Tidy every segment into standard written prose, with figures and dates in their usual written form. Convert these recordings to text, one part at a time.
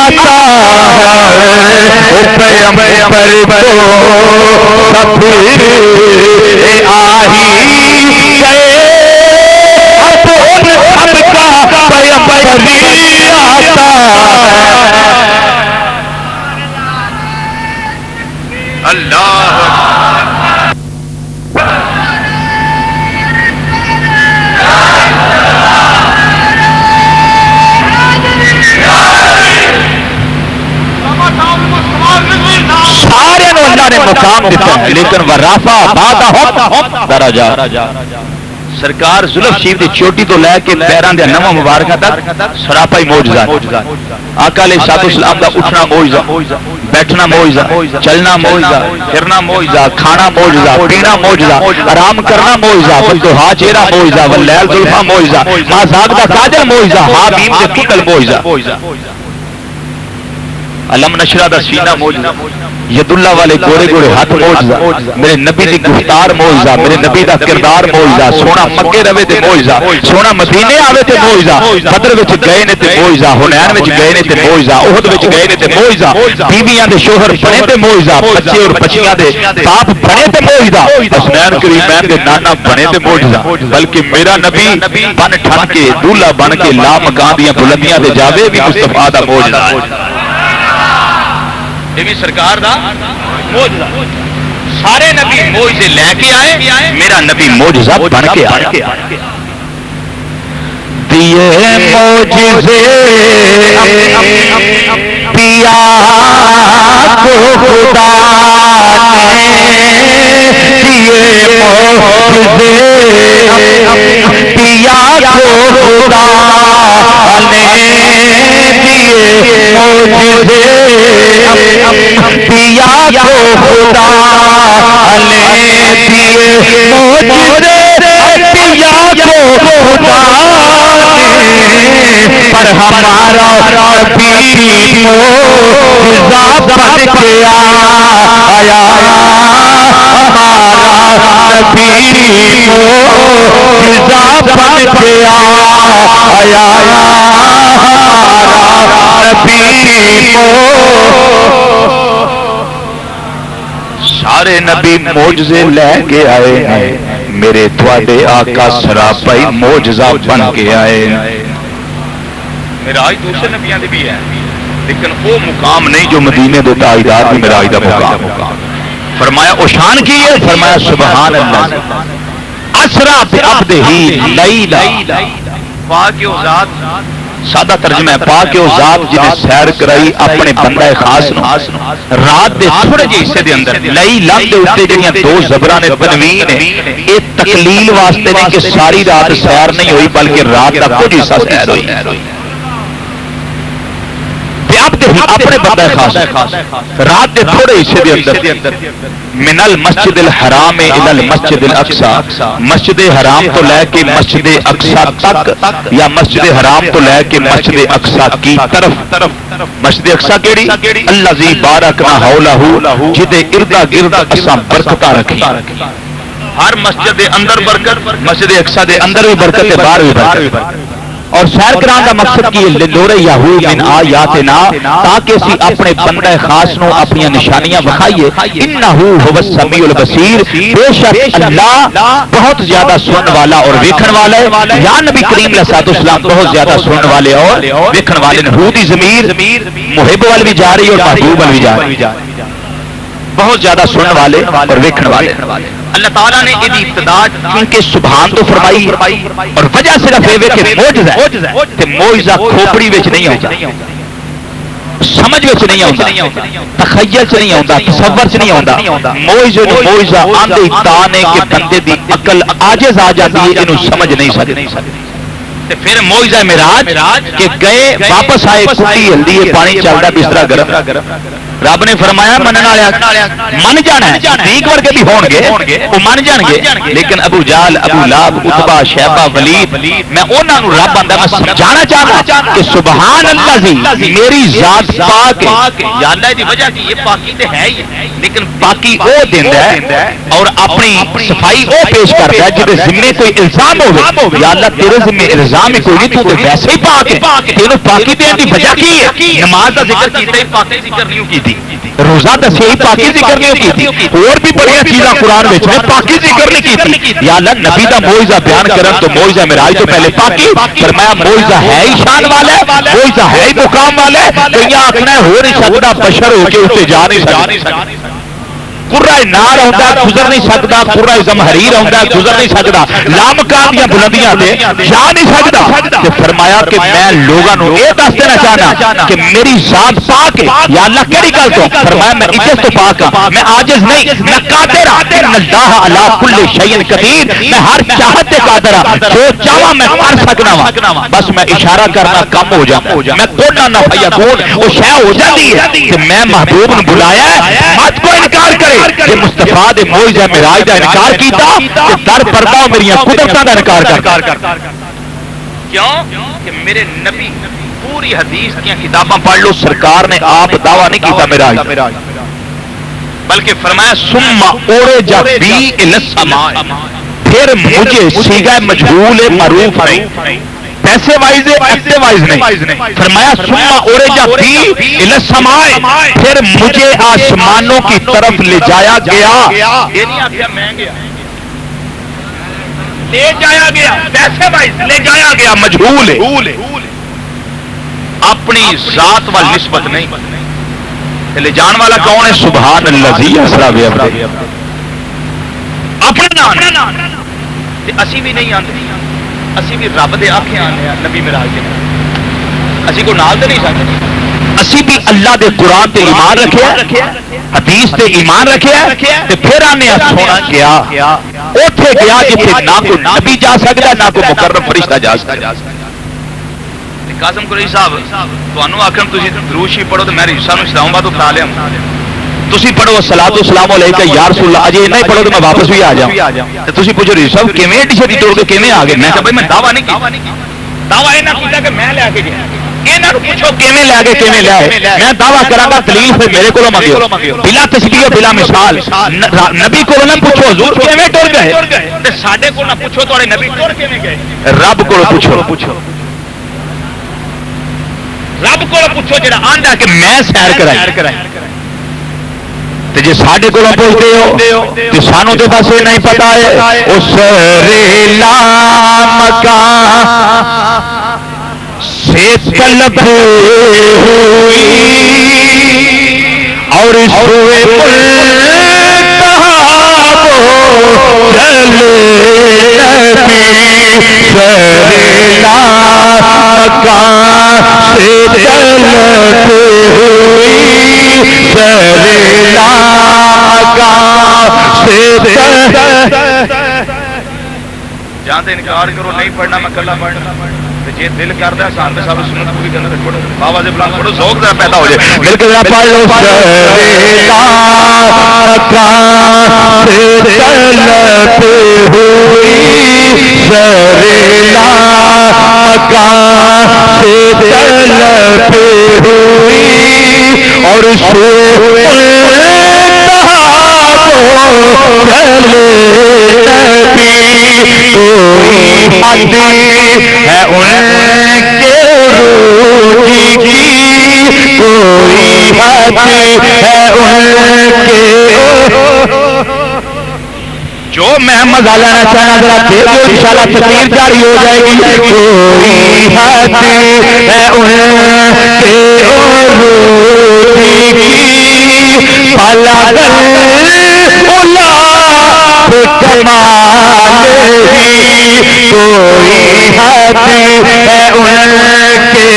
آتا ہے پیغمبر کو سفیر آہی گئے اب سب کا پیغمبر آتا اللہ سارے اللہ نے مقام دیتا ہے لیکن ورافع بعدہ درجہ سرکار زلف شریف دی چوٹی تو لے کے پیران دے نواں مبارکہ تک سراپا ہی معجزہ آقا علیہ الصلوۃ والسلام دا اٹھنا معجزہ بیٹھنا معجزہ چلنا معجزہ پھرنا معجزہ کھانا معجزہ پینا معجزہ آرام کرنا معجزہ والضحیٰ چہرہ معجزہ واللیل زلفا معجزہ ما زاغ دا کاجل معجزہ حامیم دے کٹل معجزہ علم نشرہ دا سینہ معجزہ ید اللہ والے گوڑے گوڑے ہاتھ معجزہ میرے نبی دی گفتار معجزہ میرے نبی دا کردار معجزہ سونا مکے روے تے معجزہ سونا مدینے آوے تے معجزہ بدر وچ گئے نے تے معجزہ حنین وچ گئے نے تے معجزہ احد وچ گئے نے تے معجزہ بیویاں دے شوہر بنے تے معجزہ بچے اور بچیاں دے باپ بنے تے معجزہ حسنین کریمین دے نانا بنے تے معجزہ بلکہ میرا نبی بن ٹھن کے دولہا بن کے لامکان دیاں بلندیاں تے جاوے بھی مصطفیٰ دا معجزہ ہے یہ بھی سرکار دا معجزہ سارے نبی معجزے لے کے آئے میرا نبی معجزہ بن کے آیا دیے معجزے پیا کو خدا نے دیے معجزے پیا کو خدا نے دیے معجزے پیا کو خدا نے دیے معجزے پیا کو خدا نے پر ہمارا نبی معجزہ بن کے آیا ہمارا نبی معجزہ بن کے آیا سارے نبی معجزے لے کے آئے ہیں میرے تواڈے آقا سراپائی معجزہ بن کے آئے معراج دوسرے نبیاں دے بھی ہے لیکن وہ مقام نہیں جو مدینے دے تاجدار دی معراج دا مقام فرمایا او شان کی ہے فرمایا سبحان اللہ اسرا بعبدہ لیلا پاک و ذات سادہ ترجمہ ہے پاک و ذات جنہیں سیر کرائی اپنے بندہ خاص نو رات دے تھوڑے جے حصے دے اندر لئی لم دے اتے جنیاں دو زبران تنوین ہے ایک تقلیل واسطے نہیں کہ ساری رات سیر نہیں ہوئی بلکہ رات دا کچھ حصہ سیر ہوئی اپنے بندہ خاص رات دے تھوڑے حصے دے اندر من المسجد الحرام الى المسجد الاقصى مسجد حرام تو لے کے مسجد اقصی تک یا مسجد حرام تو لے کے مسجد اقصی کی طرف مسجد اقصی کیڑی الذی بارکنا حولہ جدے اردا گرد اساں برکتاں رکھی ہر مسجد دے اندر برکت مسجد اقصی دے اندر بھی برکت تے باہر بھی برکت اور سیر کران کا مقصد کی لنور یہود من آیاتنا تاکہ اسی اپنے بندہ خاص نو اپنی نشانیاں بخائیے انہو هو السمیع البصیر بے شک اللہ بہت زیادہ سنن والا اور ویکھن والا ہے یا نبی کریم علیہ الصلوۃ والسلام بہت زیادہ سنن والے اور ویکھن والے نے ہو دی ضمیر محب وال بھی جا رہی اور محبوب وال بھی جا رہی بہت زیادہ سنن والے اور ویکھن والے اللہ تعالیٰ نے یہ ابتدا کیونکہ سبحان تو فرمائی اور وجہ صرف یہ کہ معجزہ ہے کہ معجزہ کھوپڑی وچ نہیں ہوتا سمجھ وچ نہیں ہوتا تخیل چ نہیں ہوتا تصور چ نہیں ہوتا معجزہ آندے تانے کہ بندے دی عقل عاجز آ جاتی ہے انہوں سمجھ نہیں سکتی پھر معجزہ معراج کہ گئے واپس آئے کٹی ہلدی ہے پانی چلدا بستر گرم رب نے فرمایا منن والے من جانا ہے، صدیق ورگے بھی ہون گے وہ من جان گے، لیکن ابو جہل، ابو لہب، عتبہ، شیبہ، ولید، میں انہاں نوں رب آندا میں سمجھانا چاہتا کہ سبحان اللہ جی میری ذات پاک ہے، یا اللہ دی وجہ کی یہ پاکی تے ہے ہی، لیکن پاکی او دیندا ہے اور اپنی صفائی او پیش کرتا ہے جدے ذمے کوئی الزام ہوے، یا اللہ تیرے ذمے الزام ہی کوئی نہیں، تو ویسے ہی پاک ہے، تینوں پاکی دین دی وجہ کی ہے؟ نماز دا ذکر کیتے ہی پاکی ذکر نہیں کیتی، روزہ دسے ہی پاکی ذکر نہیں کیتی، اور بھی بڑی چیزاں قرآن وچ ہیں پاکی ذکر نہیں کیتی، یا اللہ نبی دا معجزہ بیان کرن تو معجزہ معراج تو پہلے پاکی، فرمایا معجزہ ہے ہی شان والا ہے، معجزہ ہے ہی مقام والا ہے، تو یہ آخنا ہے ہو نہیں سکتا بشر ہو کے اسے جا نہیں سکتا، قرہ نار ہوندا گزر نہیں سکتا، قرہ زمہریر ہوندا گزر نہیں سکتا، لامکان دیا بلندیاں تے جا نہیں سکتا، تے فرمایا کہ میں لوگاں نوں یہ دس دینا چاہنا کہ میری ذات پاک ہے، یا اللہ کیڑی گل تو؟ فرمایا میں عجز تو پاک ہاں، میں عاجز نہیں، میں قادر ہاں، ان اللہ علی کل شیء قدیر، میں ہر چاہت تے قادر ہاں، جو چاہواں میں کر سکنا وا، بس میں اشارہ کرنا کم ہو جاؤں، میں کونا نہ فیکون وہ شے ہو جاتی ہے کہ میں محبوب نے بلایا ہے، مت کو انکار کرے کہ مصطفیٰ دے معجزہ معراج دا انکار کیتا کہ در پردہ میری قدرتاں دا انکار کر، کیوں کہ میرے نبی پوری حدیث کی کتاباں پڑھ لو، سرکار نے آپ دعویٰ نہیں کیتا معراج، بلکہ فرمایا ثم اورج بی الی السماء، پھر مجھے صیغہ مجہول معروف نہیں، پیسے وائز ایکٹیو وائز نہیں، فرمایا ثم اورج بی الی السماء، پھر مجھے آسمانوں کی طرف لے جایا گیا، یہ نہیں آخیا میں گیا، لے جایا گیا، پیسے وائز لے جایا گیا، مجہول ہے، اپنی ذات وال نسبت نہیں، لے جان والا کون ہے؟ سبحان الذی اسریٰ بعبدہ، اپنا نام اسی بھی نہیں آتے، اسی بھی رب دے آنکھیں آنے نبی معراج کے، اسی کو نال دے نہیں سکتے، اسی بھی اللہ دے قرآن تے ایمان رکھے، حدیث تے ایمان رکھے، تے پھر آنے سونا گیا، اوتھے گیا جتھے نہ کوئی نبی جا سکتا نہ کوئی مقرب فرشتہ جا سکتا۔ قاسم قریشی صاحب تانوں آکھن تسی درود شریف پڑھو تے میں ریشاں نوں اسلام آباد اٹھا لیا، تسی پڑھو الصلاۃ والسلام علیکہ یا رسول اللہ، اجے نہیں پڑھو تو میں واپس بھی آ جاؤں، تے تسی پوچھو ریشی صاحب کیویں ایڈی چھتی توڑ کے کیویں آ گئے؟ میں کہا بھائی میں دعویٰ نہیں کیتا، دعویٰ یہ نہ کیتا کہ میں لے کے گیا، انہاں نوں پوچھو کیویں لے گئے کیویں لے آئے، میں دعویٰ کراں گا دلیل پھر میرے کولوں منگیو، بلا تشبیہ بلا مثال، نبی کولوں نہ پوچھو حضور کیویں ٹر گئے، تے ساڈے کول نہ پوچھو تواڈے نبی ٹر کیویں گئے، رب کولوں پوچھو، رب کو پوچھو جڑا آندا کہ میں سیر کرائی، تے جے ساڈے کولوں پوچھدے ہو تے سانوں تے بس یہ نہیں پتا ہے اس ریلا مکان سے طلب ہوئی اور سوئے جانتے انکار کرو نہیں پڑھنا میں کلا پڑھنا، جی دل کرتا ہے سامنے سب سنت پوری کرنا تو پڑھو، بابا سے بلند پڑھو ذوق ذرا پیدا ہو جائے، مل کے ذرا پڑھ لو اور ہے ان کے روحی کی کوئی حد ہے ان کے، جو میں مزہ لینا چاہنا ذرا دے دو انشاءاللہ تقریر جاری ہو جائے گی، کوئی حد ہے ان کے روحی کی پلک کمال ہی کوئی حد ہے ان کے،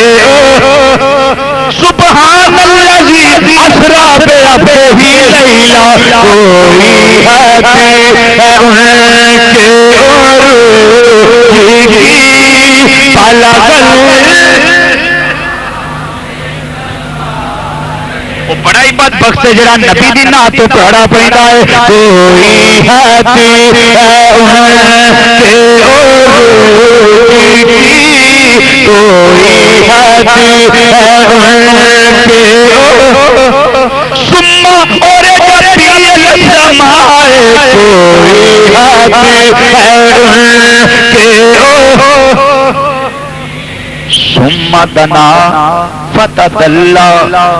سبحان الذی اسریٰ بعبدہ لیلا، کوئی حد ہے ان کے روح کی پلک وقت سے جڑا نبی دی نعت تو پڑھنا پڑتا ہے کوئی ہے سما اور ثم دنا فتدلى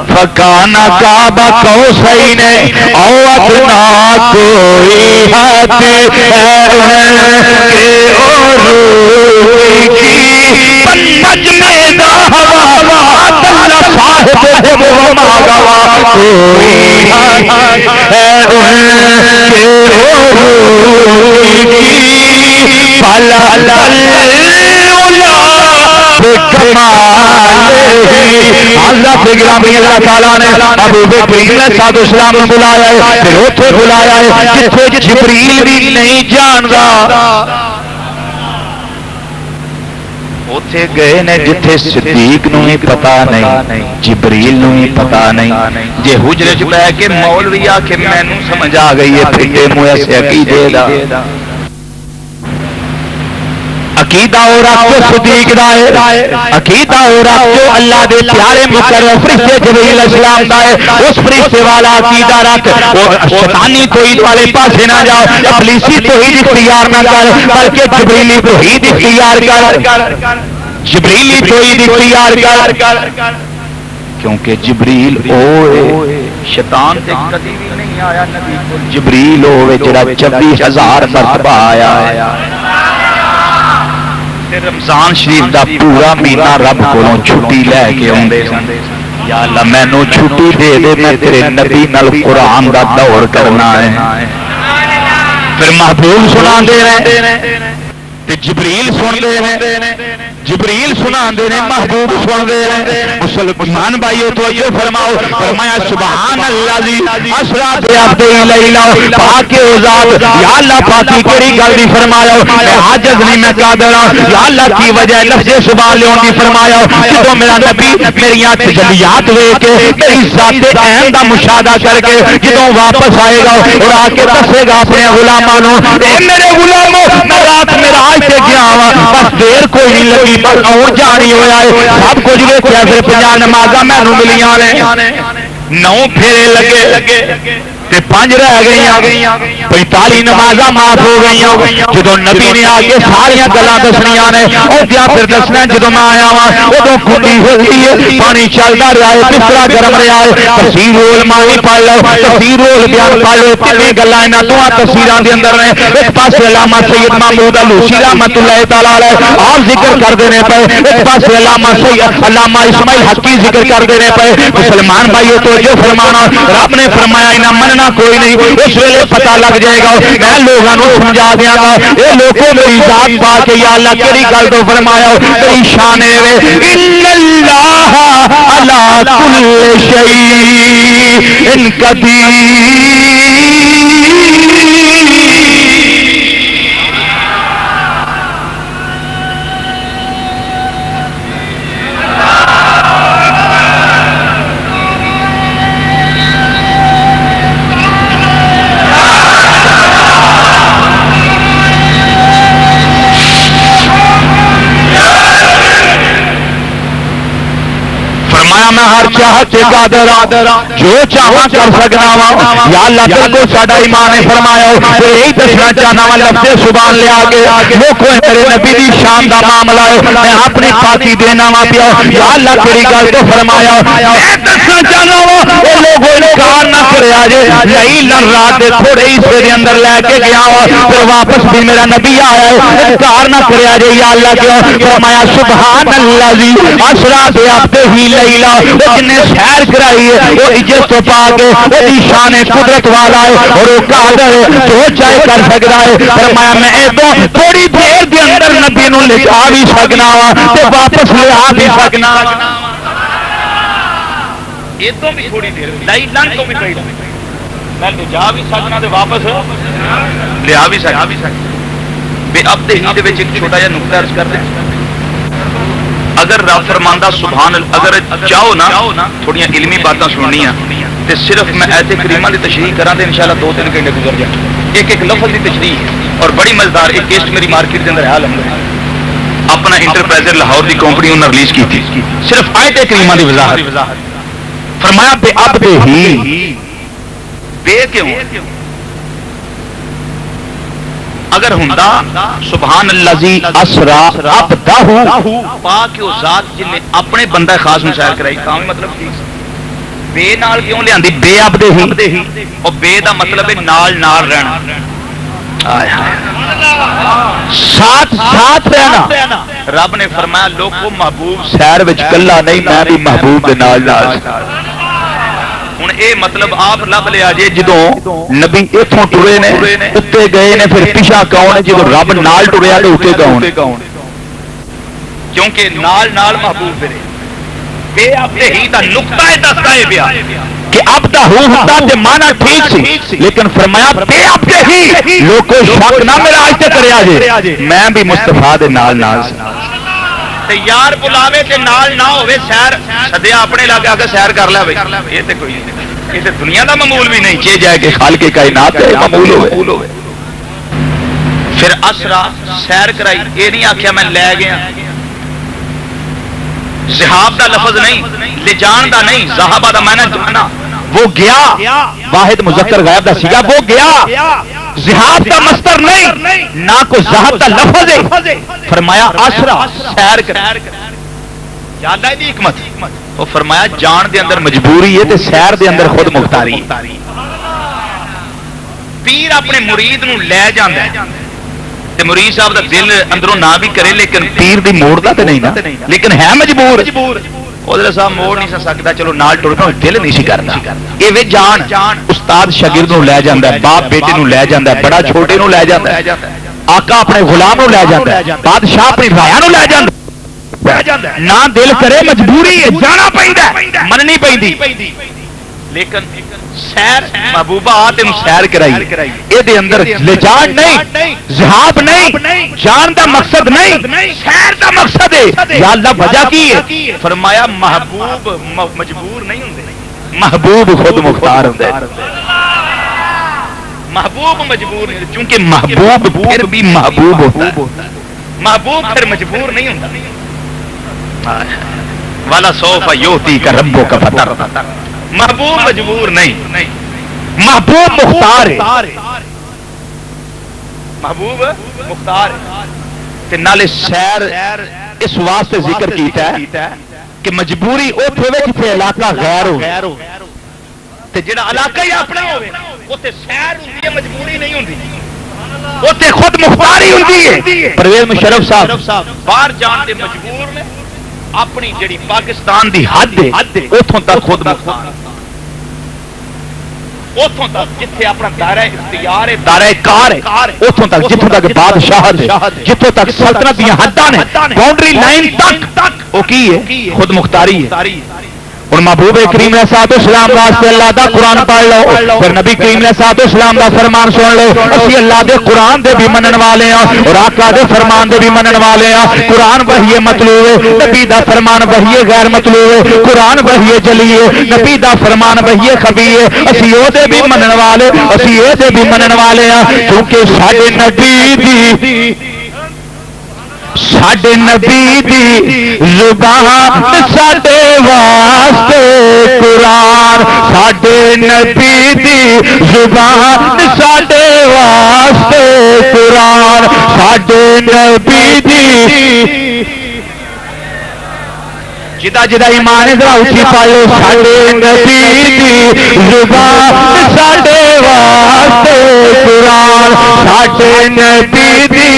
فكان قاب قوسين او ادنى کوئی ہاتھ ہے پنج میں ہوا دل صاحب وما گوا کوئی ہاتھ ہے فلا اللہ تعالیٰ نے ابو بکر صاحب اسلام نے بلایا ہے پھر اتنے بلایا ہے جتنے جبریل بھی نہیں جانتا اتنے گئے نے جتنے صدیق نو ہی پتا نہیں جبریل نو ہی پتا نہیں جے حجرے چ بہ کے مولوی آ کے مینوں سمجھ آ گئی ہے پھٹے مویا سے عقیدے دا عقیدہ اور رکھو صدیق دا ہے عقیدہ اور رکھو اللہ دے پیارے مقرر فرشتے جبریل السلام دا ہے اس فرشتے والا عقیدہ رکھ اور شیطانی توحید والے پاسے نہ جاؤ ابلیسی توحید اختیار نہ کر بلکہ جبریلی توحید اختیار کر جبریلی توحید اختیار کر کیونکہ جبریل اوے شیطان تے کبھی بھی نہیں آیا نبی کو جبریل اوے جڑا 24,000 مرتبہ آیا ہے رمضان شریف دا پورا مہینہ رب کولوں چھٹی لے کے آندے یا اللہ مینوں چھٹی دے دے میں تیرے نبی نال قرآن دا دور کرنا ہے پھر محبوب سنا دے رہے تے جبریل سن دے رہے جبریل سنا دے رہے محبوب سن دے رہے مسلمان بھائیو توجہ فرماؤ فرمایا سبحان الذی اسرا بعبدہ لیلا پاک ذات یا اللہ پاکی کیڑی گل دی فرمایا میں عاجز نہیں میں قادر ہوں یا اللہ کی وجہ لفظ سبحان لیون دی فرمایا جدوں میرا نبی میری تجلیات ویکھ کے میری ذات عین دا مشاہدہ کر کے جدوں واپس آئے گا اور آ کے دسے گا اپنے غلاماں نو اے میرے غلامو میں رات معراج تے گیا ہاں بس دیر کوئی نہیں لگی بس اور جانی ہویا ہے سب کچھ ویکھیا پھر 50 نمازاں مینوں ملیاں نے 9 پھیرے لگے تے 5 رہ گئی 45 نمازاں معاف ہو گئی جدو نبی نے آگے ساری گلاں دسنیاں نے اور کیا پھر دسنا جدو میں آیا ہاں ادو کھٹی ہوئی ہے پانی چلتا رہا ہے بسترا گرم رہا ہے تفسیر العلماء پڑھ لو تفسیر البیان پڑھ لو تین گلاں انہاں دوہاں تفسیراں دے اندر نے ایک پاسے علامہ سید محمود الوسی رحمۃ اللہ تعالی علیہ آپ ذکر کردے نے پے ایک پاسے علامہ سید علامہ اسماعیل حقی ذکر کردے نے پے مسلمان بھائیو تو جو فرمانا رب نے فرمایا انہاں مننا کوئی نہیں اس ویلے پتہ لگ جائے گا میں لوگوں کو سمجھا دیاں گا اے لوگوں میری ذات پا کے یا اللہ کیڑی گل تو فرمایا تیری شان ہے ان اللہ علی کل شیء قدیر میں ہر چاہت سے قادر جو چاہاں کر سکنا وا یا اللہ تیرے کو ساڈا ایمان ہے فرمایا یہی دسنا چاہنا وا لفظ سبحان لے آگے لوکو میرے نبی دی شان دا معاملہ ہے میں اپنی پاکی دینا وا پیا یا اللہ تیری گل تو فرمایا میں دسنا چاہنا وا اے لوگوں انکار نہ کریا جے یہی رات دے تھوڑے حصے دے اندر لے کے گیا وا پھر واپس بھی میرا نبی آیا ہے انکار نہ کریا جے یا اللہ کیوں فرمایا سبحان الذی اسرا بعبدہ لیلا جن نے سیر کرائی ہے وہ عزت تو پا کے وہ شان قدرت والا ہے اور وہ قادر ہے جو چاہے کر سکتا ہے فرمایا میں تو تھوڑی دیر کے اندر نبی نو لٹا بھی سکنا وا تے واپس لیا بھی سکنا یہ تو بھی تھوڑی دیر لائی لن تو بھی پئی میں لجا بھی سکنا تے واپس لیا بھی سکنا بے اب دے ہی دے وچ ایک چھوٹا جہا نقطہ عرض کر دیں اگر رب فرماندہ سبحان اگر چاہو نا تھوڑیاں علمی باتاں سننیاں تے صرف میں ایت کریمہ کی تشریح کرا تو انشاءاللہ 2-3 گھنٹے گزر جائیں. ایک ایک لفظ کی تشریح اور بڑی مزیدار. ایک کیسٹ میری مارکیٹ کے اندر ہے الحمدللہ, اپنا انٹرپرائزر لاہور کی کمپنی انہوں نے ریلیز کی تھی, صرف آیت کریمہ کی وضاحت. فرمایا بے عبد ہی, بے کیوں؟ اگر ہوندا سبحان الذی اسرا عبدہ, پاک او ذات جن نے اپنے بندہ خاص نو سیر کرائی, تاں مطلب ٹھیک. بے نال کیوں لیاندی؟ بے عبد ہی, اور بے دا مطلب ہے نال نال رہنا, ساتھ ساتھ رہنا. رب نے فرمایا لوگو محبوب سیر وچ کلا نہیں, میں بھی محبوب دے نال نال. ہوں اے مطلب آپ لب لیا جی جدوں نبی اتوں ٹرے نے اتنے گئے نے, پھر پیچھا کون ہے جدوں رب نال ٹریا تو اتنے کون؟ کیونکہ نال نال محبوب پھرے. بے عبد ہی دا نقطہ دستا ہے پیا کہ عبد ہو ہوتا تے مانا ٹھیک سی, لیکن فرمایا بے عبد ہی لوگو شک نہ میرا آج تے کریا جے, میں بھی مصطفیٰ دے نال نال. یار بلاوے تے نال نہ ہوئے, سیر سدیا اپنے لاگے آ کے سیر کر لے. یہ تے کوئی یہ تے دنیا دا معمول بھی نہیں, چاہے جائے کہ خالق کائنات تے معمول ہوئے. پھر اسرا سیر کرائی, یہ نہیں آکھیا میں لے گیا. ذہاب دا لفظ نہیں, لے جان دا نہیں, ذہابہ دا معنی جانا. وہ گیا, واحد مذکر غائب دا سیگا, وہ گیا. ذہاب دا مصدر نہیں, نہ کو ذہاب دا لفظ ہے. فرمایا اسرا سیر کر. یا اللہ دی حکمت, وہ فرمایا جان دے اندر مجبوری ہے تے سیر دے اندر خود مختاری ہے. پیر اپنے مرید نو لے جاندا ہے تے مرید صاحب دا دل اندروں نہ بھی کرے, لیکن پیر دی موڑ دا تے نہیں نا, لیکن ہے مجبور. حضرت صاحب موڑ نہیں سکتا, چلو نال ٹر پاؤ, دل نہیں سی کردا. اے وے جان استاد شاگرد نو لے جاندا ہے, باپ بیٹے نو لے جاندا ہے, بڑا چھوٹے نو لے جاندا ہے, آقا اپنے غلام نو لے جاندا ہے, بادشاہ اپنی رایا نو لے جاندا ہے. نہ دل کرے مجبوری ہے, جانا پیندا ہے, مننی پیندی. لیکن سیر محبوبہ تینوں سیر کرائی, اے دے اندر لے جان نہیں, ذہاب نہیں, جان دا مقصد نہیں, سیر دا مقصد ہے. یا اللہ وجہ کی ہے؟ فرمایا محبوب مجبور نہیں ہوندے, محبوب خود مختار ہوندے. محبوب مجبور نہیں, چونکہ محبوب پھر بھی محبوب ہوتا ہے, محبوب پھر مجبور نہیں ہوتا. والا سوف یوتی کا ربو کا فتر, محبوب مجبور نہیں, محبوب مختار ہے. محبوب مختار ہے. نالے سیر اس واسطے ذکر کیتا ہے کہ مجبوری اوتھے وچ جتھے علاقہ غیر ہو, تے جڑا علاقہ ہی اپنا ہوے اوتھے سیر ہوندی ہے, مجبوری نہیں ہوندی, اوتھے خود مختاری ہوندی ہے. پرویز مشرف صاحب باہر جان دے مجبور نے, اپنی جڑی پاکستان دی حد ہے اوتھوں تک خود مختار, اوتھوں تک جتھے اپنا دائرہ اختیار ہے, دائرہ کار ہے, اوتھوں تک جتھوں تک بادشاہت ہے, جتھوں تک سلطنت دی حداں نے, باؤنڈری لائن تک او کی ہے, خود مختاری ہے. اور محبوب کریم علیہ الصلوۃ والسلام واسطے اللہ دا قرآن پڑھ لو, پھر نبی کریم علیہ الصلوۃ والسلام دا فرمان سن لو. اسی اللہ دے قرآن دے بھی منن والے ہیں اور آقا دے فرمان دے بھی منن والے ہیں. قرآن وحی مطلوب ہے, نبی دا فرمان وحی غیر مطلوب ہے. قرآن وحی جلی ہے, نبی دا فرمان وحی خفی ہے. اسی او دے بھی منن والے, اسی اے دے بھی منن والے ہیں, کیونکہ ساڈے نبی دی زبان ساڈے واسطے قرآن, ساڈے نبی دی زبان ساڈے واسطے قرآن, ساڈے نبی دی جدا جدا ایمان ذرا اچھی پالو, ساڈے نبی دی زبان ساڈے واسطے قرآن, ساڈے نبی دی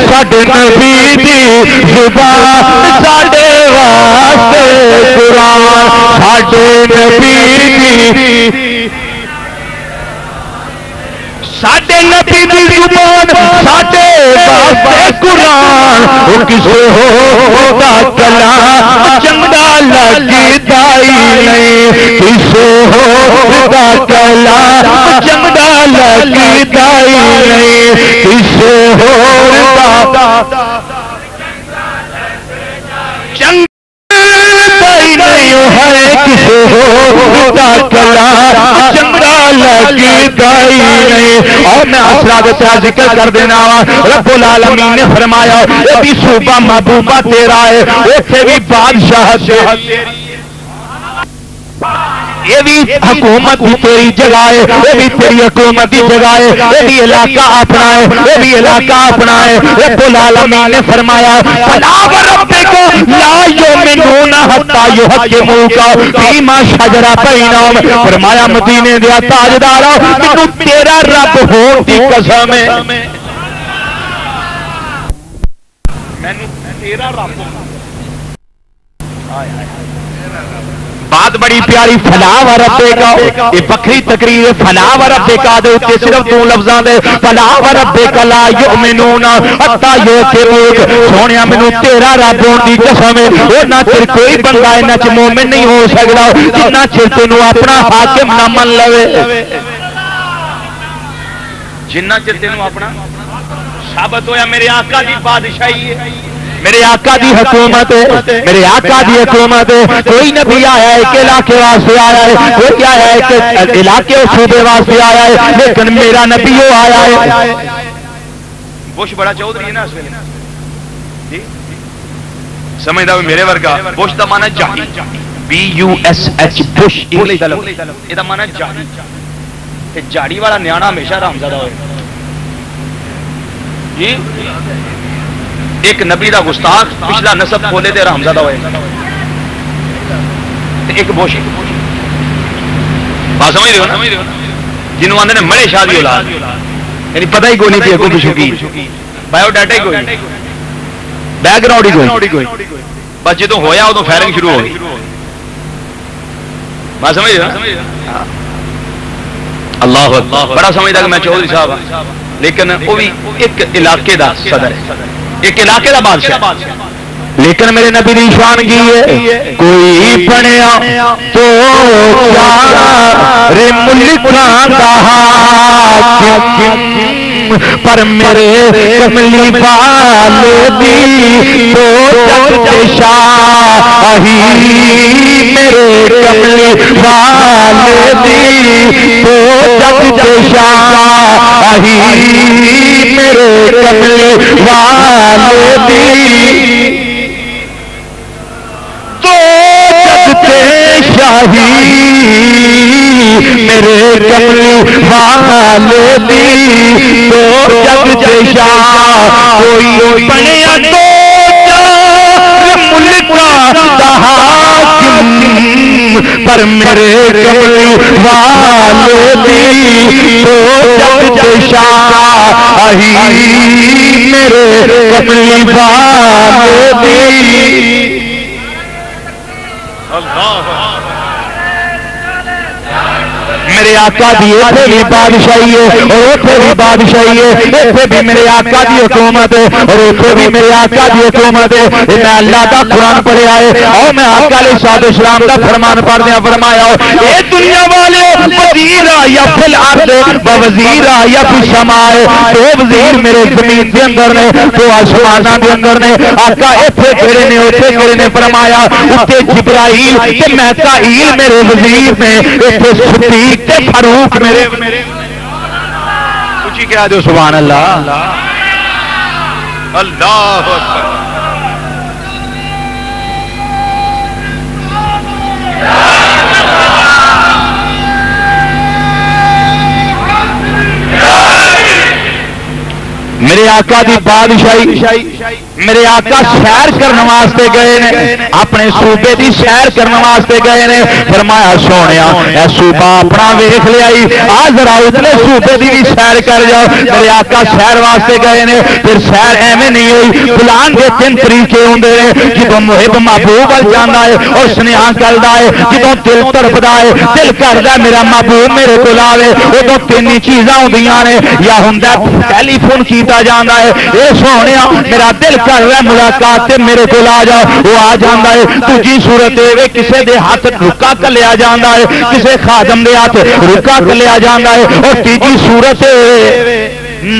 ساڈے نبی دی زبان ساڈے واسطے قرآن, ساڈے نبی دی ساڈے نبی دی زبان ساڈے واسطے قرآن. او کسے ہور دا کلام چنگا لگدا ہی نہیں, کسے ہور دا کلام چنگا لگدا ہی نہیں, کسے ہور دا چنگا نہیں ہے کسی ہو کلا چنگا لگتا ہی نہیں. اور میں اسرار کا ذکر کر دینا رب العالمین نے فرمایا یہ بھی صوبہ محبوبہ تیرا ہے اتنے بھی بادشاہ تیری یہ بھی حکومت تیری جگہ ہے یہ بھی تیری حکومت کی جگہ ہے یہ بھی علاقہ اپنا ہے یہ بھی علاقہ اپنا ہے. رب العالمین نے فرمایا فلا وربک لا یؤمنون حتی یحکموک فیما شجر بینہم. فرمایا مدینے دیا تاجدارا مینوں تیرا رب ہون دی قسم ہے مینوں تیرا رب بات بڑی پیاری فلا و ربکا یہ بکری تقریر فلا و ربکا دے اتنے صرف دو لفظاں دے فلا و ربکا لا یؤمنون حتی یحکموک. سونیا مینوں تیرا رب ہون دی قسم ہے او نہ چر کوئی بندہ انہاں چ مومن نہیں ہو سکدا جنہ چر تینوں اپنا حاکم نہ من لوے جنہ چر تینوں اپنا ثابت ہویا میرے آقا دی بادشاہی ہے میرے آقا دی حکومت ہے میرے آقا دی حکومت ہے. کوئی نبی آیا ہے کہ علاقے واسطے آیا ہے کوئی آیا ہے کہ علاقے اور صوبے واسطے آیا ہے لیکن میرا نبی وہ آیا ہے. بش بڑا چودھری ہے نا جی سمجھدا میرے ورگا بش دا معنی جاہی BUSH بش یہ دا معنی جاہی تے جاڑی والا نیانا ہمیشہ رحمزادہ ہوئے جی. ایک نبی دا گستاخ پچھلا نسب کھولے دے رحمزادہ ہوئے ایک بوش بات سمجھ رہے ہو نا جنہوں آندے نے مڑے شادی اولاد یعنی پتہ ہی کوئی نہیں تھی اگوں پچھو کی بایو ڈاٹا ہی کوئی بیک گراؤنڈ ہی کوئی بس جدوں ہویا ادوں فائرنگ شروع ہو گئی. بات سمجھ رہے ہو اللہ اکبر. بڑا سمجھتا کہ میں چودھری صاحب لیکن وہ بھی ایک علاقے دا صدر ہے ایک علاقے دا بادشاہ لیکن میرے نبی دی شان کی ہے کوئی بنیا تو کیا رے ملکاں دا حاکم پر میرے کملی والے دی تو جگ شاہی میرے کملی والے دی تو جگ شاہی میرے کملی والے دی تو جگ شاہی میرے کملی والے دی تو جگ شاہ کوئی بنیا تو ملکاں دا حاکم پر میرے کملی والے دی تو جگ شاہی میرے کملی والے دی. میرے آقا دی اتنے بھی بادشاہی ہے اور اتنے بھی بادشاہی ہے اتنے بھی میرے آقا دی حکومت ہے اور اتنے بھی میرے آقا دی حکومت ہے. میں اللہ کا قرآن پڑھیا ہے اور میں آقا علیہ الصلوۃ والسلام کا فرمان پڑھ دیا فرمایا اے دنیا والے وزیر یا فی الارض وزیر یا فی السماء تو وزیر میرے زمین کے اندر نے تو آسماناں دے اندر نے آقا اتنے کہڑے نے اتنے کہڑے نے فرمایا اتنے جبرائیل تے میکائیل میرے وزیر نے اتنے صدیق تے فاروق میرے اونچی کہہ دو سبحان اللہ اللہ اکبر. میرے آقا دی بادشاہی میرے آقا سیر کرنے واسطے گئے نے اپنے صوبے دی سیر کرنے واسطے گئے نے فرمایا سونیا اے صوبہ اپنا ویکھ لیا آ ذرا اتنے صوبے دی بھی سیر کر جاؤ. میرے آقا سیر واسطے گئے نے پھر سیر ایویں نہیں ہوئی فلان کے 3 طریقے ہوندے نے جدوں محب محبوب ول جاندا ہے اور سنیہا کردا ہے جدوں دل تڑپدا ہے دل کردا میرا محبوب میرے کول آوے ادوں 3 چیزاں ہوندیاں نے یا ہوندا ٹیلی فون کیتا جاندا ہے اے سونیا میرا دل کر رہا ملاقات تے میرے کول آ جا وہ آ جاندا ہے. دوجی صورت اے کسے دے ہاتھ رکا کلیا جاندا ہے کسے خادم دے ہاتھ رکا کلیا جاندا ہے اور تیجی صورت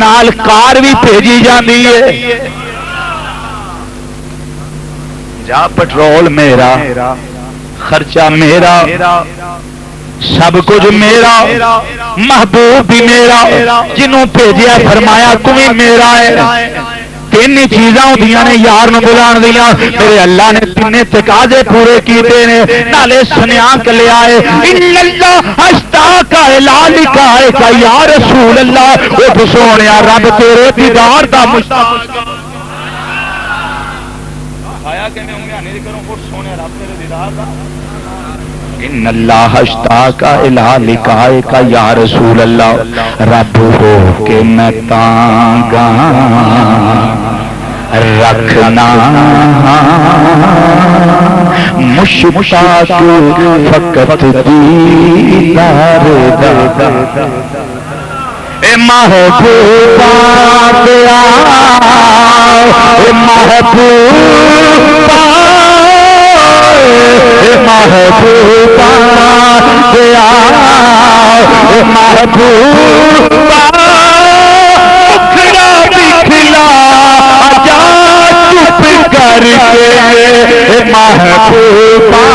نال کار بھی بھیجی جاندی ہے جا پٹرول میرا، خرچہ میرا، سب کچھ میرا، محبوب بھی میرا، جنوں بھیجیا فرمایا تم ہی میرا ہے۔ تین چیزاں ہوندیاں نے یار نو بلان دیاں، میرے اللہ نے تین تقاضے پورے کیتے نے، نالے سنیا کلے آئے ان اللہ اشتاق الالک کا یا رسول اللہ، او تو سونیا رب تیرے دیدار دا مشتاق آیا کہ میں ہوں نہیں کروں کو سونے رب تیرے دیدار دا ان اللہ اشتاق الالک کا یا رسول اللہ، رب ہو کے میں تانگا رکھنا مشتاق فقط دیدار دا، اے محبوبا دیا، اے محبوبا، اے محبوبا دیا، اے محبوبا بکھلا بکھلا جا چپ کر کے، اے محبوبا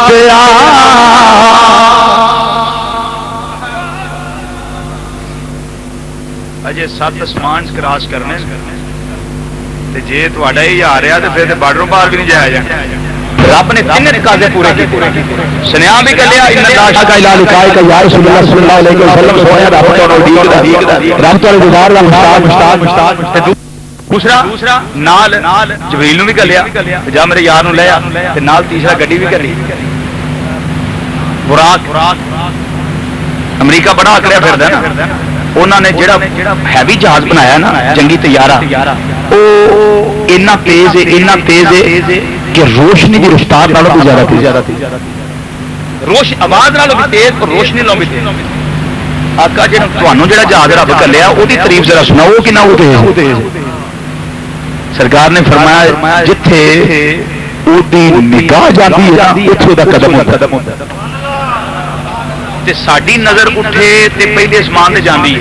دیا۔ اجے 7 اسمان کراس کرنے تے جے تہاڈا ہی آ رہا تے پھر تے بارڈروں پار بھی نہیں جایا جانا۔ رب نے تین تقاضے پورے کیتے، سنیا بھی کلیا ان اللہ کا الہ لکھائے کہ یا رسول اللہ صلی اللہ علیہ وسلم سویا رب تو ڈیکدا رب تو دیدار دا مشتاق۔ دوسرا نال جبریل نو بھی کلیا جا میرے یار نو لے آ، تے نال تیسرا گڈی بھی کری براق، امریکہ بڑا آکڑیا پھردا ہے نا، انہوں نے جڑا ہیوی جہاز بنایا نا جنگی طیارہ، وہ اتنا تیز ہے کہ روشنی کی رفتار نالوں بھی زیادہ تھی، آواز نالوں بھی تیز اور روشنی نالوں بھی تیز۔ آقا جی تمہوں جڑا جہاز رب کلیا وہ تعریف ذرا سنا، وہ کنا وہ تیز۔ سرکار نے فرمایا جتھے اودی نگاہ جاتی ہے اتھے دا قدم ہوتا تے ساڈی نظر اٹھے تے پہلے اسمان تے جاندی ہے،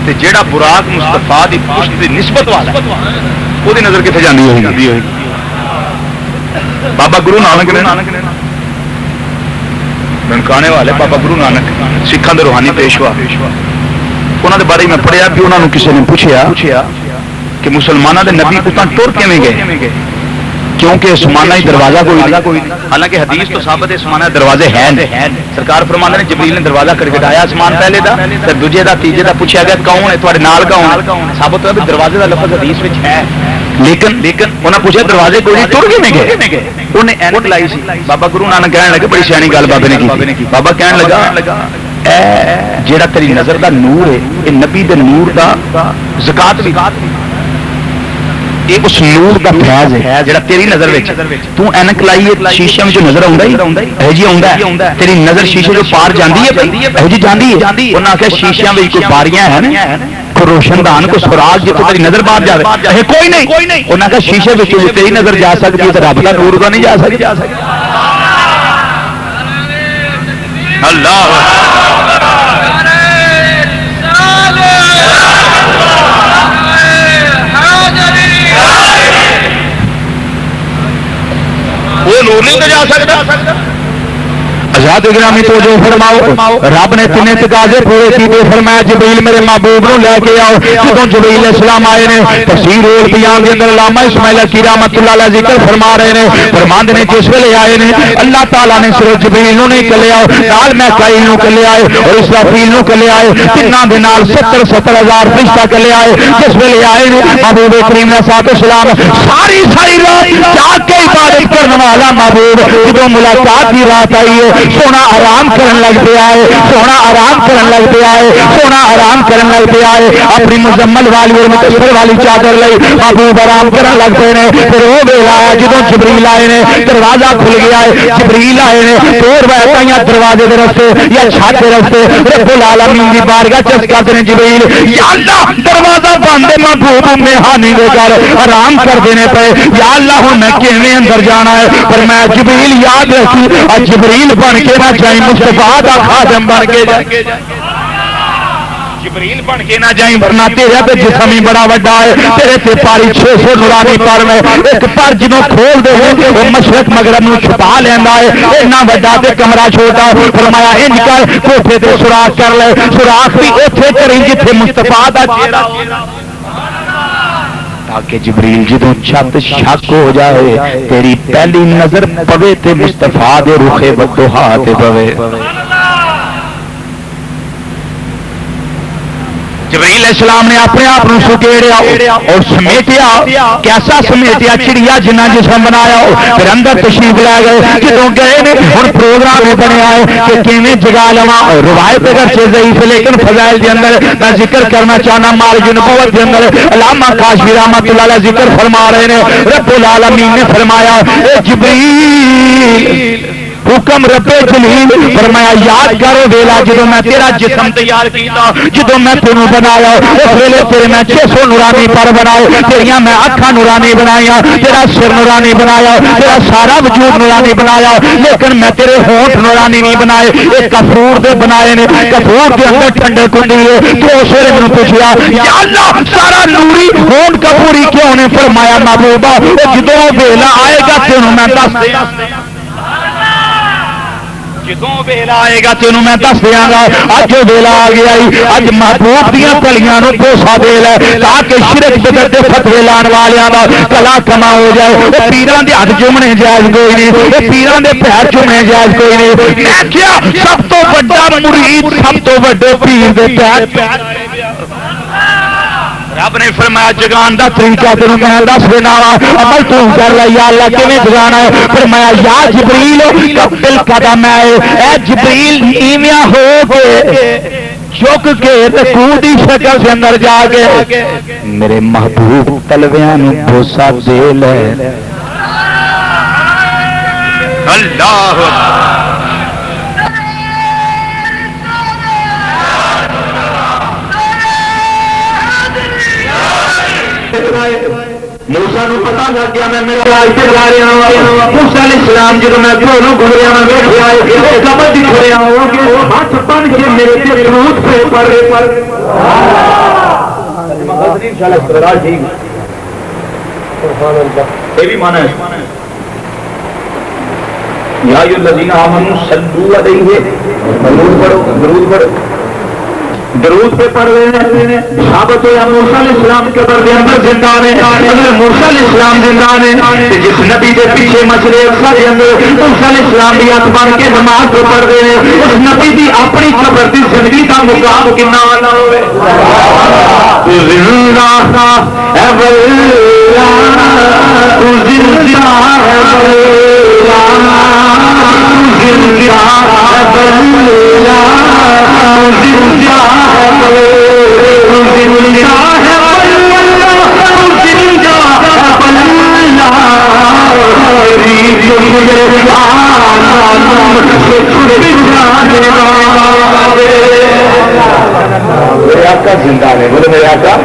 تے جیڑا براق مصطفیٰ دی پشت دی نسبت والا او دی نظر کتے جاندی ہوگی؟ بابا گرو نانک نے ننکانے والے بابا گرو نانک سکھاں دے روحانی پیشوا، انہاں دے بارے میں پڑھیا کہ انہاں نوں کسی نے پوچھیا کہ مسلماناں دے نبی اتاں ٹر کیویں گئے، کیونکہ اسمانہ ہی دروازہ کوئی، حالانکہ حدیث تو ثابت ہے اسمانہ دروازے ہیں۔ سرکار فرماندے نے جبریل نے دروازہ کھڑکایا اسمان پہلے دا، پھر دوجے دا، تیجے دا، پوچھا گیا کون ہے تواڈے نال کون ہے؟ ثابت ہے کہ دروازے دا لفظ حدیث وچ ہے، لیکن انہاں پوچھا دروازے کوئی نہیں ٹر کیویں گئے؟ انہیں اینک لائی سی۔ بابا گرو نانک کہنے لگے بڑی سیانی گل بابے نے کی، بابا کہنے لگا اے جیڑا تیری نظر دا نور ہے اے نبی دے نور دا زکات بھی، یہ اس نور دا فیض ہے جڑا تیری نظر وچ تو اینک لائی ہے شیشے وچ نظر آوندا ہے جی آوندا ہے، تیری نظر شیشے جو پار جاندی ہے جی جاندی ہے۔ انہاں آکھیا شیشیاں وچ کوئی باریاں ہیں کوئی روشن دان کوئی سراغ جتھے تیری نظر باہر جاوے کوئی نہیں، انہاں آکھیا شیشے وچ تیری نظر جا سکتی ہے تے رب دا نور دا نہیں جا سکتی۔ اللہ وہ نور نہیں تو جا سکتا۔ آزاد گرامی توجہ فرماؤ، رب نے تین تقاضے پورے کیتے، فرمایا جبریل میرے محبوب نو لے کے آؤ۔ جدوں جبریل السلام آئے نے تفسیر البیان کے اندر علامہ اسماعیل کی رحمۃ اللہ علیہ ذکر فرما رہے ہیں، فرماندے نے جس ویلے آئے نے اللہ تعالیٰ نے صرف جبریل نو نہیں کلے آؤ، نال میکائیل نو کلے آئے اور اسرافیل نو کلے آئے، تیناں دے نال 70,000 فرشتہ کلے آئے۔ جس ویلے آئے نے محبوب کریم علیہ السلام ساری رات جاگ کے عبادت کرنے والا محبوب جدوں ملاقات کی رات آئی ہے سونا آرام کرن لگ پیا ہے، سونا آرام کرن لگ پیا ہے، سونا آرام کرن لگ پیا ہے۔ اپنی مزمل والی اور متصر والی چادر لئی محبوب آرام کرن لگ پے نے۔ پھر وہ ویلا آیا جدوں جبریل آئے نے، دروازہ کھل گیا ہے، جبریل آئے نے دور بہتاں دروازے دے رستے یا چھت دے رستے رب العالمین دی بارگاہ چسکا دے جبریل یا اللہ دروازہ بند ہے محبوب مہانی دے گھر آرام کر دینے پے، یا اللہ ہن میں کیویں اندر جانا ہے؟ پر میں جبریل یاد رکھی جبریل بن کے نہ جائیں مصطفیٰ دا خادم بن کے جائیں۔ جبریل بن کے نہ جائیں ورنہ تیرا تے جسم ہی بڑا بڑا ہے تیرے تے پاری 600 نورانی پر میں ایک پر جنوں کھول دے وہ مشرق مغرب نو چھپا لیندا ہے اتنا بڑا تے کمرہ چھوٹا فرمایا انج کر کوٹھے تے سوراخ کر لے سوراخ بھی اوتھے کریں جتھے مصطفیٰ دا چہرہ تاکہ جبریل جدوں چھت شک ہو جائے تیری پہلی نظر پوے تے مصطفیٰ دے رخ بدوہا تے پوے جبریل علیہ السلام نے اپنے آپ کو سکیڑیا اور سمیٹیا کیسا سمیٹیا چڑیا جنہ جسم بنایا پھر اندر تشریف لے گئے جدوں گئے نے ہن پروگرام یہ بنیا ہے کہ کیویں جگا لواں روایت اگر سے ضعیف لیکن فضائل دے اندر میں ذکر کرنا چاہنا مال نبوت دے اندر علامہ کاشفی رحمۃ اللہ علیہ ذکر فرما رہے ہیں رب العالمین نے فرمایا اے جبریل حکم رب جلیل فرمایا یاد کرو ویلا جدوں میں تیرا جسم تیار کیتا جدوں میں تینوں بنایا اس ویلے تیرے میں 600 نورانی پر بنائے تیریاں میں اکھاں نورانی بنایا تیرا سر نورانی بنایا تیرا سارا وجود نورانی بنایا لیکن میں تیرے ہونٹ نورانی نہیں بنائے ایک کفور دے بنائے نے کفور کے اندر ٹھنڈے کنڈی ہے تو اس ویلے میں پوچھیا یا اللہ سارا نوری ہونٹ کفوری کیوں نے فرمایا محبوبہ جدوں ویلا آئے گا تینوں میں دس دیا جدوں ویلا آئے گا تینوں میں دس دیاں گا اج جو ویلا آ گیا اج محبوب دیاں کلیاں نو بوسا دے لے تاکہ شرک بدعت دے فتوی لان والیاں دا کلا کما ہو جائے او پیراں دے ہاتھ چومنے جائز کوئی نہیں او پیراں دے پیر چومنے جائز کوئی نہیں میں کیا سب تو بڑا مرید سب تو بڑے پیر دے پیر رب نے فرمایا جگان دا طریقہ تینوں میں دس دینا عمل تو کر لے یا اللہ کیویں جگانا ہے فرمایا یا جبریل قبل قدم ہے اے جبریل ایویں ہو کے جھک کے رکوع دی شکل سے اندر جا کے میرے محبوب تلویاں نو بوسا دے لے اللہ موسیٰ نو پتہ لگ گیا میں میرا راج تے بلا رہا ہوں موسیٰ علیہ السلام جدوں میں گھروں گھریا میں بیٹھیا ہے قبر دی کھڑیا ہوں کہ ہاتھ بن کے میرے تے درود پہ پڑھ رہے پر حضرت انشاءاللہ استقرار ٹھیک سبحان اللہ یہ بھی معنی ہے یا ایھا الذین آمنوا صلوا علیہ درود پڑھو درود پہ پڑھ رہے ہیں ثابت ہوا موسیٰ علیہ السلام کے قبر کے اندر زندہ نے اگر موسیٰ علیہ السلام زندہ نے جس نبی کے پیچھے مسجد اقصی کے اندر موسیٰ علیہ السلام بھی ہاتھ بن کے نماز کو پڑھ رہے ہیں اس نبی کی اپنی قبر کی زندگی کا مقام کتنا والا ہوئے زندہ ہے واللہ تو زندہ ہے واللہ زندہ ہے واللہ میرے آقا زندہ ہے بولے میرے آقا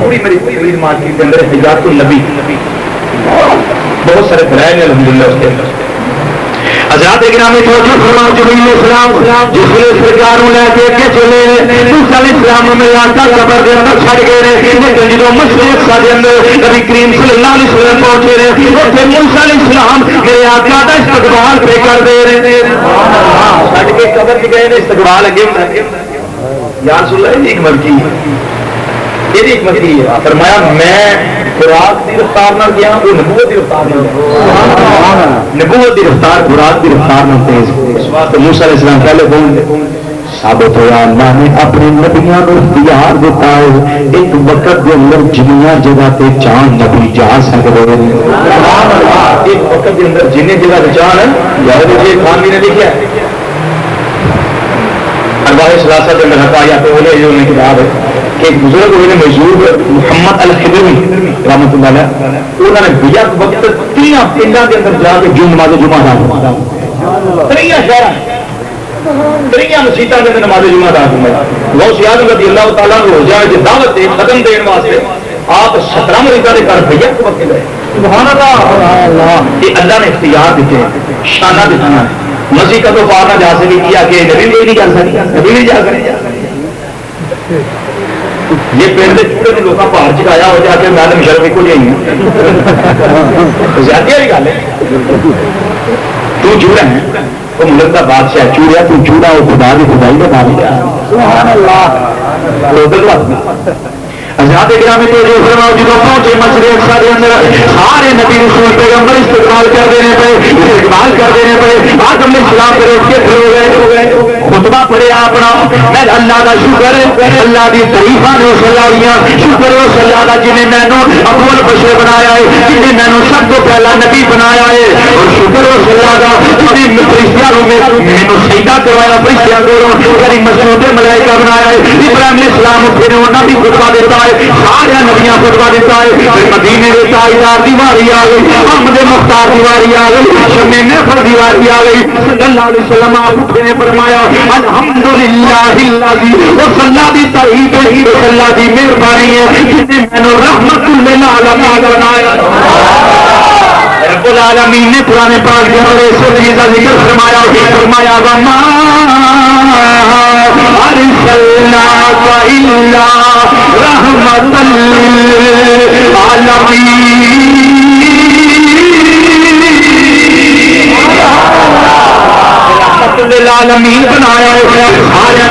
پوری میری تقریر مانتی کے اندر حیات النبی بہت سارے بلائیں الحمدللہ اس کے اندر حضرات گرامی توجہ فرماؤ جبریل علیہ السلام جس نے سرکار لے کے چلے موسیٰ علیہ السلام میں آقا قبر دے اندر چھڑ گئے لیکن جدوں مسجد اقصی دے اندر نبی کریم صلی اللہ علیہ وسلم پہنچے رہے اوتھے موسیٰ علیہ السلام میرے آقا دا استقبال پہ کر دے رہے چھڑ کے قبر دی گئے نے استقبال اگے یا رسول اللہ ایک مرکی یہ ایک مرکی ہے فرمایا میں خوراک کی رفتار نہ گیا وہ نبوت کی رفتار نہ نبوت کی رفتار خوراک کی رفتار نہ تیز اس واسطے موسیٰ علیہ السلام پہلے بول ثابت ہوا اللہ نے اپنے نبیوں کو اختیار دیتا ہے ایک وقت کے اندر جنیا جگہ تے چاند نبی جا سکتے ہیں ایک وقت کے اندر جنہیں جگہ تے چاند ہے یہ خان بھی نے لکھا ہے ارباح ثلاثہ کے اندر حقائق اولے جو نے کتاب ہے کہ بزرگ ہوئے مشہور محمد الخضری رحمۃ اللہ علیہ انہوں نے بیعت وقت 3 پنڈاں کے اندر جا کے نماز جمعہ ادا کی 3 شہر 3 مسجداں کے اندر نماز جمعہ ادا کی غوث اعظم رضی اللہ تعالیٰ عنہ روزہ کی دعوت ختم دین واسطے آپ 17 مریداں کے گھر بیعت وقت گئے سبحان اللہ یہ اللہ نے اختیار دیتے ہیں شانہ دیتا ہے مسجد کا تو پار نہ جا سکے کیا کہ نبی نہیں جا سکے نبی نہیں جا سکے یہ پنڈ چوڑے نے لوگ پہاڑ چکایا ہو جا کے میں مشرف کو لے زیادہ والی گل ہے تو چوڑا ہے وہ ملک کا بادشاہ چوڑیا تو چوڑا وہ خدا کی خدائی بتا دیا آزاد گرامی تو جو فرماؤ جب پہنچے مسجد اقصی کے اندر سارے نبی رسول پیغمبر استقبال کر دینے پہ استقبال کر دینے پہ آدم علیہ السلام پہ روک کے کھڑے ہو گئے خطبہ پڑھے اپنا میں اللہ کا شکر اللہ کی تعریفاں نے سلاریاں شکر اس اللہ کا جنہیں مینوں اول بشر بنایا ہے جنہیں مینوں سب کو پہلا نبی بنایا ہے اور شکر اس اللہ کا جنہیں فرشتیاں مینوں سجدہ کروایا فرشتیاں کو میری مسجد ملائکہ بنایا ہے ابراہیم علیہ السلام پھر انہاں بھی خطبہ دیتا ہے سارے نبیاں خطبہ دیتا ہے پھر مدینے کے تاجدار دیواری آ گئی احمد مختار دیواری آ گئی شمع نفر دیواری آ گئی صلی اللہ علیہ وسلم آپ نے فرمایا الحمدللہ الذی اس اللہ دی تعریف ہے اس اللہ دی مہربانی ہے جس نے مینوں رحمت للعالمین بنایا رب العالمین نے قرآن پاک کے اندر اس چیز کا ذکر فرمایا وما ارسلناک الا رحمتا للعالمین بنایا ہے سارے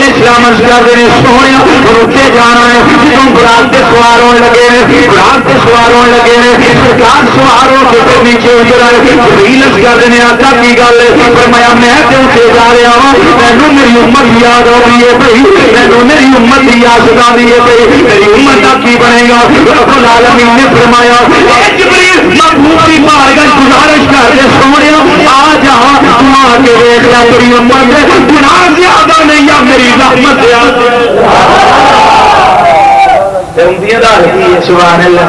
اسلام سونے روکے جانا ہے جدوں برات سے سوار ہونے لگے برات سے سوار ہونے لگے سرکار سوار ہو کے نیچے اتر آئے جبریل کر دینے آقا کی گل ہے فرمایا میں کیوں سے جا رہا ہوں مینوں میری امت یاد ہو رہی ہے بھائی مینوں میری امت کی یاد ستا دی ہے بھائی میری امت کا کی بنے گا رب العالمین نے فرمایا جبریل محبوب کی بارگاہ گزارش کر دے سونے آ جا تم آ کے دیکھ لیا تیری امت میں گناہ زیادہ نہیں یا میری رحمت زیادہ سبحان اللہ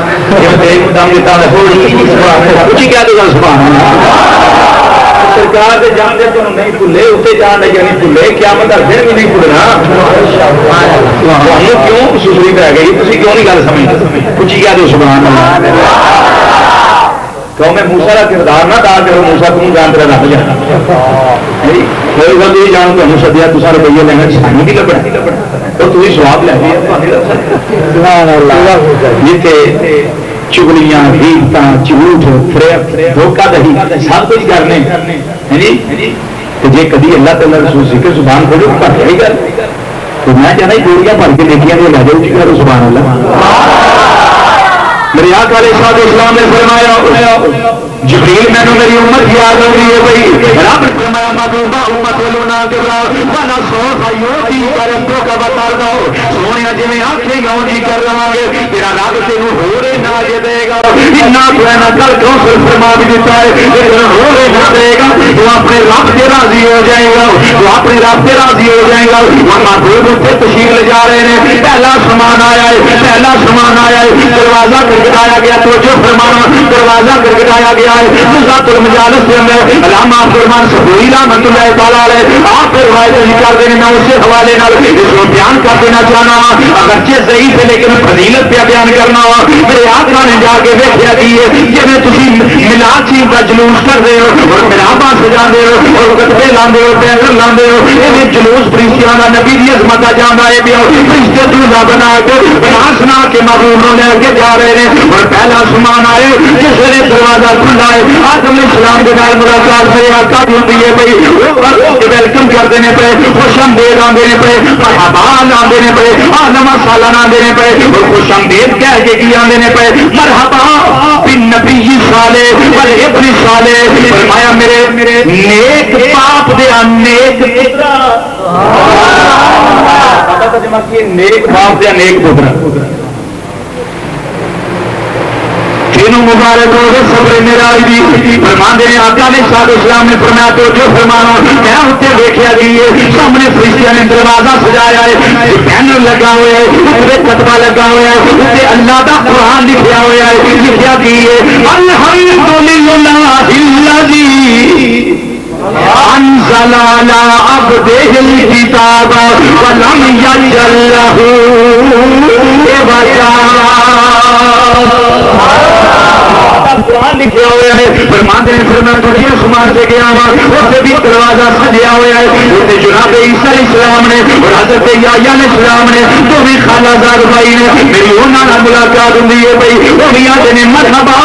سرکار کے جانے تو نہیں بھولے اتنے جان لگے نہیں بھولے کیا مطلب پھر بھی نہیں بھولنا کیوں سسری پہ گئی تھی کیوں نہیں گل سمجھ کچھ کیا تو سبحان اللہ تو میں موسا کا کردار نہ دا کرو موسا تم جان کر رکھ جانا کوئی گل یہ جان تمہیں سدیا تو سارے روپیے لینا سانو بھی لبنا تو تھی سواب لے چگلیاں حیلتاں جھوٹ فریب دھوکہ دہی سب کچھ کرنے جی کبھی اللہ تعالیٰ رسول ذکر زبان کھولو تو ہے گل تو میں چاہتا گولیاں بھر کے دیکھیاں لے جاؤ جی کرو سبحان اللہ میرے آقا علیہ الصلوۃ والسلام نے فرمایا جبریل میں نے میری امت یاد ہو رہی ہے بھائی رب فرمایا مدوبہ امت لونا کے بعد بنا سو بھائیوں کی کرم کا بتا دو سونے جی آنکھیں گاؤں جی کر رہا ہے تیرا رب تینوں ہو رہے نہ یہ دے گا اتنا تو ہے نہ کل کوثر فرما بھی دیتا ہے لیکن ہو رہے نہ دے گا تو اپنے رب سے راضی ہو جائے گا تو اپنے رب سے راضی ہو جائے گا ورنہ دور سے تشریف لے جا رہے ہیں پہلا سامان آیا ہے پہلا سامان آیا ہے دروازہ کھٹکھٹایا گیا تو جو فرمانا دروازہ کھٹکھٹایا گیا ہے ذات المجالس کے اندر علامہ فرمان صبوری رحمۃ اللہ تعالیٰ علیہ آپ روایت کر دینے میں اس سے حوالے نال اس کو بیان کر دینا چاہنا اگرچہ ضعیف ہے لیکن فضیلت پہ بیان کرنا میرے آقا نے جا کے دیکھا کہ جی تھی ملاد چیز کا جلوس کر رہے ہو اور مرابا سجا دے ہو اور کتبے لاندے ہو پینر لاندے ہو یہ جلوس فرشتیاں کا نبی دی عظمت جانا ہے بھی فرشتے چولہا بنا کے بنا سنا کے محبوبوں لے کے جا رہے ہیں اور پہلا سامان آئے جس نے دروازہ کھلا ہے آدم علیہ السلام کے نال ملاقات میرے آقا بھی ہوتی ہے بھائی ویلکم کر دینے پہ خوش آمدید آندے پہ مرحبا آندے پہ آدم سالان آندے پہ اور خوش آمدید کہہ کے کی آندے پہ مرحبا بن نبی صالح بل ابن صالح فرمایا میرے نیک باپ دیا نیک پترا نیک باپ دیا نیک پترا تینوں مبارک ہو گئے صبر میرا فرماندے نے آقا نے صاحب اسلام نے فرمایا تو جو فرمانا میں اتنے دیکھا جی سامنے فرشتیاں نے دروازہ سجایا ہے بینر لگا ہوا ہے اتنے کتبہ لگا ہوا ہے اتنے اللہ کا قرآن لکھا ہوا ہے لکھا جی الحمدللہ الذی انزل على عبده الكتاب ولم يجعل له عوجا قرآن لکھا ہوا ہے فرماتے ہیں فرمایا واسطے گیا وا اتنے بھی دروازہ سجیا ہوا ہے اتنے جناب عیسی علیہ السلام نے اور حضرت یحییٰ علیہ السلام نے دونوں خالہ زاد بھائی نے میری انہاں نال ملاقات ہوئی ہے بھائی وہ بھی آتے نے مرحبا